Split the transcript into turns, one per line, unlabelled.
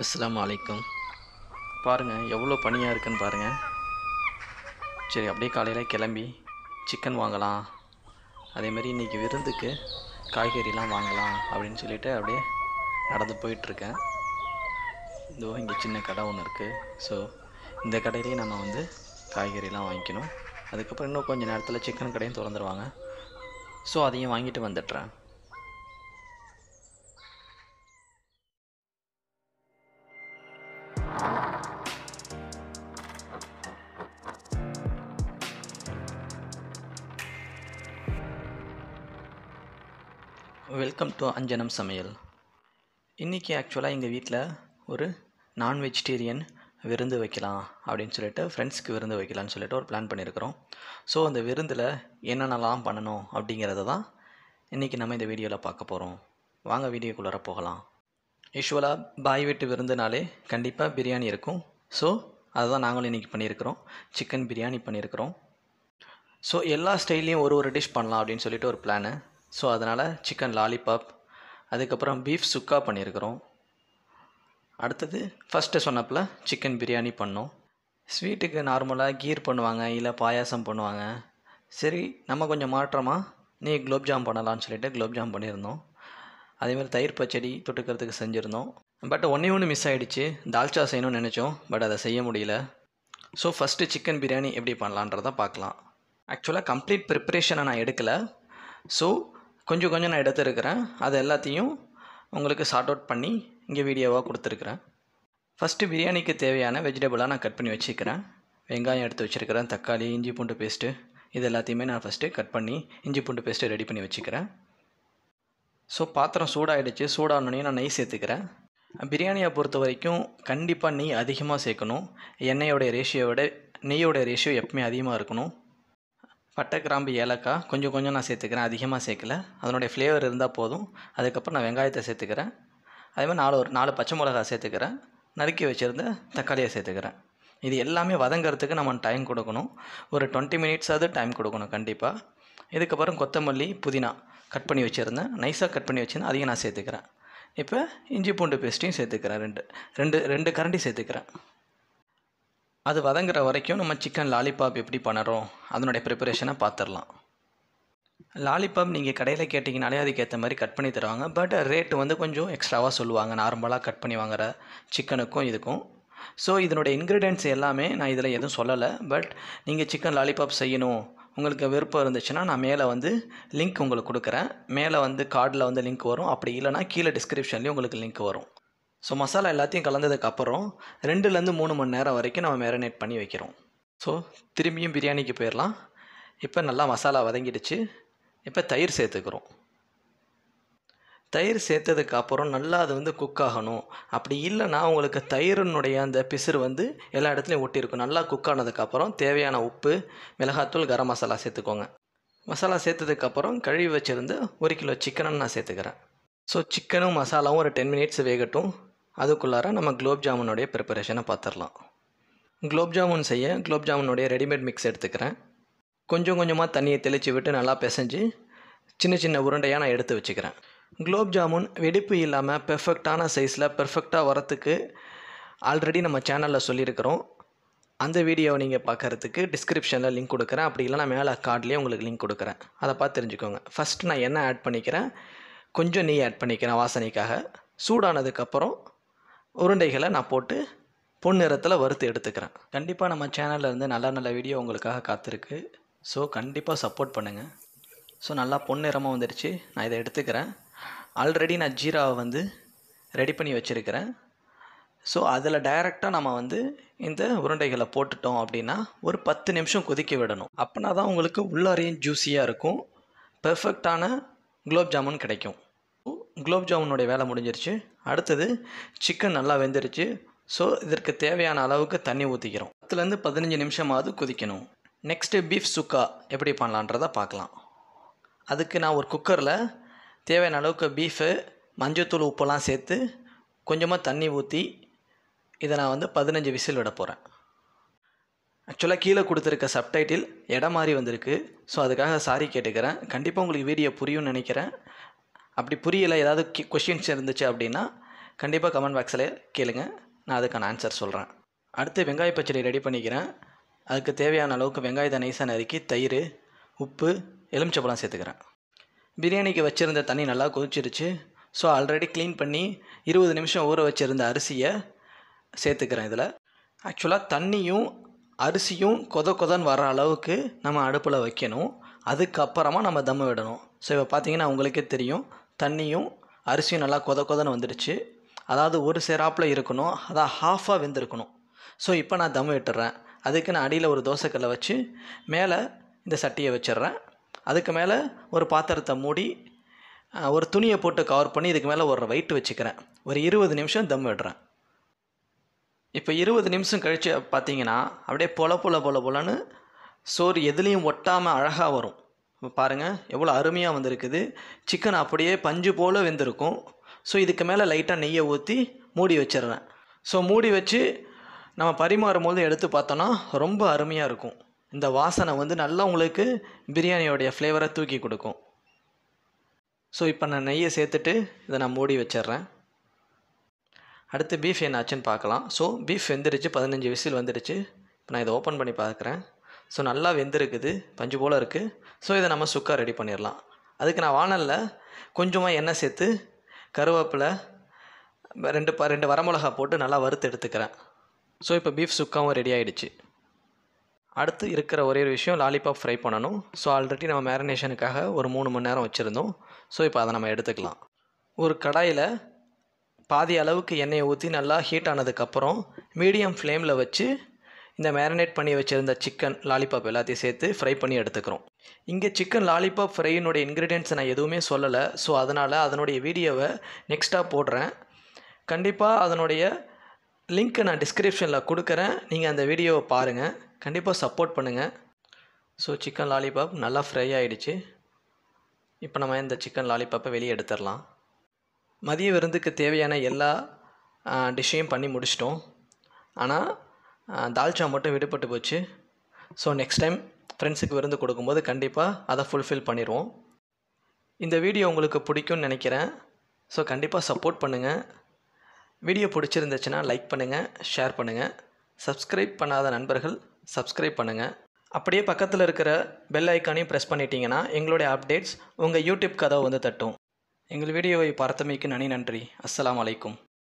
அஸ்ஸலாமு அலைக்கும். பாருங்கள் எவ்வளோ பனியாக இருக்குன்னு பாருங்கள். சரி அப்படியே காலையில் கிளம்பி சிக்கன் வாங்கலாம், அதேமாரி இன்றைக்கி விருந்துக்கு காய்கறிலாம் வாங்கலாம் அப்படின்னு சொல்லிட்டு அப்படியே நடந்து போயிட்டுருக்கேன். இதோ இங்கே சின்ன கடை ஒன்று இருக்குது. ஸோ இந்த கடையிலேயே நம்ம வந்து காய்கறிலாம் வாங்கிக்கணும். அதுக்கப்புறம் இன்னும் கொஞ்சம் நேரத்தில் சிக்கன் கடையும் திறந்துருவாங்க. ஸோ அதையும் வாங்கிட்டு வந்துடுறேன். வெல்கம் டு அஞ்சனம் சமையல். இன்றைக்கி ஆக்சுவலாக எங்கள் வீட்டில் ஒரு நான் வெஜிடேரியன் விருந்து வைக்கலாம் அப்படின்னு சொல்லிட்டு ஃப்ரெண்ட்ஸ்க்கு விருந்து வைக்கலான்னு சொல்லிட்டு ஒரு பிளான் பண்ணியிருக்கிறோம். ஸோ அந்த விருந்தில் என்னென்னலாம் பண்ணணும் அப்படிங்கிறத தான் இன்றைக்கி நம்ம இந்த வீடியோவில் பார்க்க போகிறோம். வாங்க வீடியோக்குள்ளார போகலாம். யூஸ்வலாக பாய் வீட்டு விருந்துனாலே கண்டிப்பாக பிரியாணி இருக்கும். ஸோ அதை தான் நாங்களும் இன்றைக்கி பண்ணியிருக்கிறோம். சிக்கன் பிரியாணி பண்ணியிருக்கிறோம். ஸோ எல்லா ஸ்டைல்லையும் ஒரு டிஷ் பண்ணலாம் அப்படின்னு சொல்லிட்டு ஒரு பிளானு. ஸோ அதனால் சிக்கன் லாலிபாப், அதுக்கப்புறம் பீஃப் சுக்கா பண்ணியிருக்கிறோம். அடுத்தது ஃபஸ்ட்டு சொன்னப்பில் சிக்கன் பிரியாணி பண்ணோம். ஸ்வீட்டுக்கு நார்மலாக கீர் பண்ணுவாங்க, இல்லை பாயாசம் பண்ணுவாங்க. சரி நம்ம கொஞ்சம் மாற்றமாக நீ குலோப்ஜாம் பண்ணலான்னு சொல்லிட்டு குலோப்ஜாம் பண்ணியிருந்தோம். அதேமாதிரி தயிர் பச்சடி தொட்டுக்கிறதுக்கு செஞ்சுருந்தோம். பட் ஒன்று மிஸ் ஆகிடுச்சு. தால்ச்சா செய்யணும்னு நினச்சோம், பட் அதை செய்ய முடியல. ஸோ ஃபஸ்ட்டு சிக்கன் பிரியாணி எப்படி பண்ணலான்றதை பார்க்கலாம். ஆக்சுவலாக கம்ப்ளீட் ப்ரிப்பரேஷனை நான் எடுக்கலை. ஸோ கொஞ்சம் நான் எடுத்துருக்கிறேன். அது எல்லாத்தையும் உங்களுக்கு சார்ட் அவுட் பண்ணி இங்கே வீடியோவாக கொடுத்துருக்குறேன். ஃபஸ்ட்டு பிரியாணிக்கு தேவையான வெஜிடபிளாக நான் கட் பண்ணி வச்சுக்கிறேன். வெங்காயம் எடுத்து வச்சுருக்கிறேன், தக்காளி, இஞ்சி பூண்டு பேஸ்ட்டு, இது எல்லாத்தையுமே நான் ஃபஸ்ட்டு கட் பண்ணி இஞ்சி பூண்டு பேஸ்ட்டு ரெடி பண்ணி வச்சுக்கிறேன். ஸோ பாத்திரம் சூடாகிடுச்சு. சூடானோடனே நான் நெய் சேர்த்துக்கிறேன். பிரியாணியை பொறுத்த வரைக்கும் கண்டிப்பாக நெய் அதிகமாக சேர்க்கணும். எண்ணெயோடைய ரேஷியோட நெய்யோடைய ரேஷியோ எப்பவுமே அதிகமாக இருக்கணும். பட்டை, கிராம்பு, ஏலக்காய் கொஞ்சம் நான் சேர்த்துக்கிறேன், அதிகமாக சேர்க்கல. அதனுடைய ஃப்ளேவர் இருந்தால் போதும். அதுக்கப்புறம் நான் வெங்காயத்தை சேர்த்துக்கிறேன். அதேமாதிரி ஒரு 4 பச்சை மிளகாய் சேர்த்துக்கிறேன். நறுக்கி வச்சுருந்த தக்காளியை சேர்த்துக்கிறேன். இது எல்லாமே வதங்கிறதுக்கு நம்ம டைம் கொடுக்கணும். ஒரு 20 மினிட்ஸாவது டைம் கொடுக்கணும் கண்டிப்பாக. இதுக்கப்புறம் கொத்தமல்லி, புதினா கட் பண்ணி வச்சுருந்தேன், நைஸாக கட் பண்ணி வச்சுருந்தேன், அதையும் நான் சேர்த்துக்கிறேன். இப்போ இஞ்சி பூண்டு பேஸ்ட்டையும் சேர்த்துக்கிறேன். ரெண்டு கரண்டி சேர்த்துக்கிறேன். அது வதங்குற வரைக்கும் நம்ம சிக்கன் லாலிபாப் எப்படி பண்ணுறோம் அதனுடைய ப்ரிப்பரேஷனை பார்த்துடலாம். லாலிபாப் நீங்கள் கடையில் கேட்டிங்கனாலே அதுக்கேற்ற மாதிரி கட் பண்ணி தருவாங்க. பட் ரேட்டு வந்து கொஞ்சம் எக்ஸ்ட்ராவாக சொல்லுவாங்க நார்மலாக கட் பண்ணி வாங்குகிற சிக்கனுக்கும் இதுக்கும். ஸோ இதனுடைய இன்க்ரீடியன்ட்ஸ் எல்லாமே நான் இதில் எதுவும் சொல்லலை. பட் நீங்கள் சிக்கன் லாலிபாப் செய்யணும் உங்களுக்கு விருப்பம் இருந்துச்சுன்னா நான் மேலே வந்து லிங்க் உங்களுக்கு கொடுக்குறேன். மேலே வந்து கார்டில் வந்து லிங்க் வரும். அப்படி இல்லைனா கீழே டிஸ்கிரிப்ஷன்லேயும் உங்களுக்கு லிங்க் வரும். ஸோ மசாலா எல்லாத்தையும் கலந்ததுக்கப்புறம் 2லேருந்து 3 மணி நேரம் வரைக்கும் நம்ம மேரினேட் பண்ணி வைக்கிறோம். ஸோ திரும்பியும் பிரியாணிக்கு போயிடலாம். இப்போ நல்லா மசாலா வதங்கிடுச்சு. இப்போ தயிர் சேர்த்துக்கிறோம். தயிர் சேர்த்ததுக்கப்புறம் நல்லா அது வந்து குக் ஆகணும். அப்படி இல்லைனா உங்களுக்கு தயிரினுடைய அந்த பிசுறு வந்து எல்லா இடத்துலையும் ஒட்டியிருக்கும். நல்லா குக் ஆனதுக்கப்புறம் தேவையான உப்பு, மிளகாத்தூள், கரம் மசாலா சேர்த்துக்கோங்க. மசாலா சேர்த்ததுக்கப்புறம் கழுவி வச்சுருந்து 1 கிலோ சிக்கனை நான் சேர்த்துக்கிறேன். ஸோ சிக்கனும் மசாலாவும் ஒரு 10 மினிட்ஸ் வேகட்டும். அதுக்குள்ளார நம்ம குலோப் ஜாமுனுடைய ப்ரிப்பரேஷனை பார்த்துடலாம். குலோப் ஜாமுன் செய்ய குலோப் ஜாமுனுடைய ரெடிமேட் மிக்ஸ் எடுத்துக்கிறேன். கொஞ்சமாக தண்ணியை தெளித்து விட்டு நல்லா பிசைஞ்சு சின்ன உருண்டையாக நான் எடுத்து வச்சுக்கிறேன். குலோப் ஜாமுன் வெடிப்பு இல்லாமல் பெர்ஃபெக்டான சைஸில் பெர்ஃபெக்டாக வரத்துக்கு ஆல்ரெடி நம்ம சேனலில் சொல்லியிருக்கிறோம். அந்த வீடியோவை நீங்கள் பார்க்குறதுக்கு டிஸ்கிரிப்ஷனில் லிங்க் கொடுக்குறேன். அப்படி இல்லைனா மேலே கார்ட்லேயே உங்களுக்கு லிங்க் கொடுக்குறேன். அதை பார்த்து தெரிஞ்சுக்கோங்க. ஃபஸ்ட்டு நான் எண்ணெய் ஆட் பண்ணிக்கிறேன், கொஞ்சம் நெய் ஆட் பண்ணிக்கிறேன் வாசனைக்காக. சூடானதுக்கப்புறம் உருண்டைகளை நான் போட்டு பொன்னிறத்தில் வறுத்து எடுத்துக்கிறேன். கண்டிப்பாக நம்ம சேனலில் இருந்து நல்ல வீடியோ உங்களுக்காக காத்திருக்கு. ஸோ கண்டிப்பாக சப்போர்ட் பண்ணுங்கள். ஸோ நல்லா பொன்னிறமாக வந்துடுச்சு. நான் இதை எடுத்துக்கிறேன். ஆல்ரெடி நான் ஜீராவை வந்து ரெடி பண்ணி வச்சுருக்கிறேன். ஸோ அதில் டைரெக்டாக நம்ம வந்து இந்த உருண்டைகளை போட்டுட்டோம் அப்படின்னா ஒரு 10 நிமிஷம் கொதிக்க விடணும். அப்படின்னா தான் உங்களுக்கு உள்ளாரையும் ஜூஸியாக இருக்கும், பெர்ஃபெக்டான குலோப் ஜாமுன் கிடைக்கும். குலோப் ஜாமுனுடைய வேலை முடிஞ்சிருச்சு. அடுத்தது சிக்கன் நல்லா வெந்துருச்சு. ஸோ இதற்கு தேவையான அளவுக்கு தண்ணி ஊற்றிக்கிறோம். 10லேருந்து 15 நிமிஷமாவது கொதிக்கணும். நெக்ஸ்ட்டு பீஃப் சுக்கா எப்படி பண்ணலான்றதை பார்க்கலாம். அதுக்கு நான் ஒரு குக்கரில் தேவையான அளவுக்கு பீஃபு, மஞ்சத்தூள், உப்பெல்லாம் சேர்த்து கொஞ்சமாக தண்ணி ஊற்றி இதை நான் வந்து 15 விசில் விட போகிறேன். ஆக்சுவலாக கீழே கொடுத்துருக்க சப்டைட்டில் இடம் மாதிரி வந்திருக்கு. ஸோ அதுக்காக சாரி கேட்டுக்கிறேன். கண்டிப்பாக உங்களுக்கு வீடியோ புரியும்னு நினைக்கிறேன். அப்படி புரியலை, ஏதாவது கொஷின்ஸ் இருந்துச்சு அப்படின்னா கண்டிப்பாக கமெண்ட் பாக்ஸில் கேளுங்க, நான் அதுக்கான ஆன்சர் சொல்கிறேன். அடுத்து வெங்காய பச்சடி ரெடி பண்ணிக்கிறேன். அதுக்கு தேவையான அளவுக்கு வெங்காயத்தை நைஸாக நறுக்கி, தயிர், உப்பு, எலுமிச்சப்பழம் சேர்த்துக்கிறேன். பிரியாணிக்கு வச்சுருந்த தண்ணி நல்லா கொதிச்சிருச்சு. ஸோ ஆல்ரெடி க்ளீன் பண்ணி 20 நிமிஷம் ஊற வச்சுருந்த அரிசியை சேர்த்துக்கிறேன். இதில் ஆக்சுவலாக தண்ணியும் அரிசியும் கொதன்னு வர அளவுக்கு நம்ம அடுப்பில் வைக்கணும். அதுக்கப்புறமா நம்ம தம்மு விடணும். ஸோ இப்போ பார்த்தீங்கன்னா உங்களுக்கே தெரியும், தண்ணியும் அரிசியும் நல்லா கொதன்னு வந்துடுச்சு. அதாவது ஒரு சேராப்பில் இருக்கணும், அதான் ஹாஃபாக வெந்திருக்கணும். ஸோ இப்போ நான் தம்மு விட்டுறேன். அதுக்கு நான் அடியில் ஒரு தோசைக்கல்லை வச்சு மேலே இந்த சட்டியை வச்சிடுறேன். அதுக்கு மேலே ஒரு பாத்திரத்தை மூடி ஒரு துணியை போட்டு கவர் பண்ணி இதுக்கு மேலே ஒரு வெயிட் வச்சுக்கிறேன். ஒரு 20 நிமிஷம் தம் விடுறேன். இப்போ 20 நிமிஷம் கழித்து பார்த்தீங்கன்னா அப்படியே பொலன்னு சோறு எதுலேயும் ஒட்டாமல் அழகாக வரும். இப்போ பாருங்கள் எவ்வளோ அருமையாக வந்திருக்குது. சிக்கன் அப்படியே பஞ்சு போல் வெந்திருக்கும். ஸோ இதுக்கு மேலே லைட்டாக நெய்யை ஊற்றி மூடி வச்சிடுறேன். ஸோ மூடி வச்சு நம்ம பரிமாறும் போது எடுத்து பார்த்தோன்னா ரொம்ப அருமையாக இருக்கும். இந்த வாசனை வந்து நல்லா உங்களுக்கு பிரியாணியோடைய ஃப்ளேவரை தூக்கி கொடுக்கும். ஸோ இப்போ நான் நெய்யை சேர்த்துட்டு இதை நான் மூடி வச்சிட்றேன். அடுத்து பீஃப் என்ன ஆச்சுன்னு பார்க்கலாம். ஸோ பீஃப் வெந்துருச்சு, 15 விசில் வந்துடுச்சு. இப்போ நான் இதை ஓப்பன் பண்ணி பார்க்குறேன். ஸோ நல்லா வெந்திருக்குது, பஞ்சு போல் இருக்குது. ஸோ இதை நம்ம சுக்கா ரெடி பண்ணிடலாம். அதுக்கு நான் வானலில் கொஞ்சமாக எண்ணெய் சேர்த்து கருவேப்பிலை, 2 வரமிளகா போட்டு நல்லா வறுத்து எடுத்துக்கிறேன். ஸோ இப்போ பீஃப் சுக்காவும் ரெடி ஆகிடுச்சு. அடுத்து இருக்கிற ஒரே ஒரு விஷயம், லாலிபாப் ஃப்ரை பண்ணணும். ஸோ ஆல்ரெடி நம்ம மேரினேஷனுக்காக ஒரு 3 மணி நேரம் வச்சுருந்தோம். ஸோ இப்போ அதை நம்ம எடுத்துக்கலாம். ஒரு கடாயில் பாதி அளவுக்கு எண்ணெயை ஊற்றி நல்லா ஹீட் ஆனதுக்கப்புறம் மீடியம் ஃப்ளேமில் வச்சு இந்த மேரினேட் பண்ணி வச்சுருந்த சிக்கன் லாலிபாப் எல்லாத்தையும் சேர்த்து ஃப்ரை பண்ணி எடுத்துக்கிறோம். இங்கே சிக்கன் லாலிபாப் ஃப்ரையினுடைய இன்க்ரீடியன்ட்ஸ் நான் எதுவுமே சொல்லலை. ஸோ அதனால் அதனுடைய வீடியோவை நெக்ஸ்ட்டாக போடுறேன். கண்டிப்பாக அதனுடைய லிங்க்கை நான் டிஸ்கிரிப்ஷனில் கொடுக்குறேன். நீங்கள் அந்த வீடியோவை பாருங்கள், கண்டிப்பாக சப்போர்ட் பண்ணுங்கள். ஸோ சிக்கன் லாலிபாப் நல்லா ஃப்ரை ஆகிடுச்சு. இப்போ நம்ம இந்த சிக்கன் லாலிபாப்பை வெளியே எடுத்துடலாம். மதிய விருந்துக்கு தேவையான எல்லா டிஷ்ஷையும் பண்ணி முடிச்சிட்டோம். ஆனால் தால்ச்சா மட்டும் விடுபட்டு போச்சு. ஸோ நெக்ஸ்ட் டைம் ஃப்ரெண்ட்ஸுக்கு விருந்து கொடுக்கும்போது கண்டிப்பாக அதை ஃபுல்ஃபில் பண்ணிடுவோம். இந்த வீடியோ உங்களுக்கு பிடிக்கும்னு நினைக்கிறேன். ஸோ கண்டிப்பாக சப்போர்ட் பண்ணுங்கள். வீடியோ பிடிச்சிருந்துச்சுன்னா லைக் பண்ணுங்கள், ஷேர் பண்ணுங்கள். சப்ஸ்கிரைப் பண்ணாத நண்பர்கள் சப்ஸ்கிரைப் பண்ணுங்கள். அப்படியே பக்கத்தில் இருக்கிற பெல் ஐக்கானையும் ப்ரெஸ் பண்ணிட்டீங்கன்னா எங்களுடைய அப்டேட்ஸ் உங்கள் யூடியூப் கதவை வந்து தட்டும். எங்கள் வீடியோவை பார்த்தமைக்கு நன்றி. அஸ்ஸலாமு அலைக்கும்.